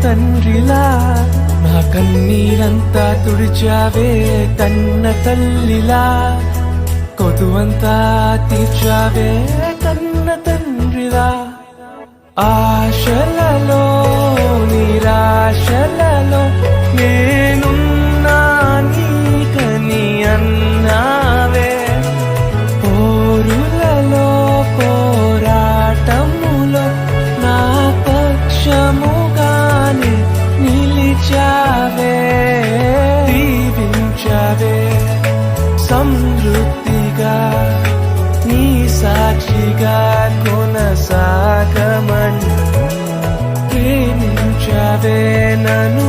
తండ్రిలా నా కన్నీరంతా తుడిచావే కన్న తల్లిలా కొదువంతా తీర్చావే కన్న తండ్రిలా ఆశలలో నిరాశలలో నేనున్నా నీకని అన్నావే పోరులలో పోరాటములో నా పక్షముగానే నిలిచావే దీవించావే సమృద్ధిగా నీ సాక్షిగా కొనసాగమని ప్రేమించావే నన్ను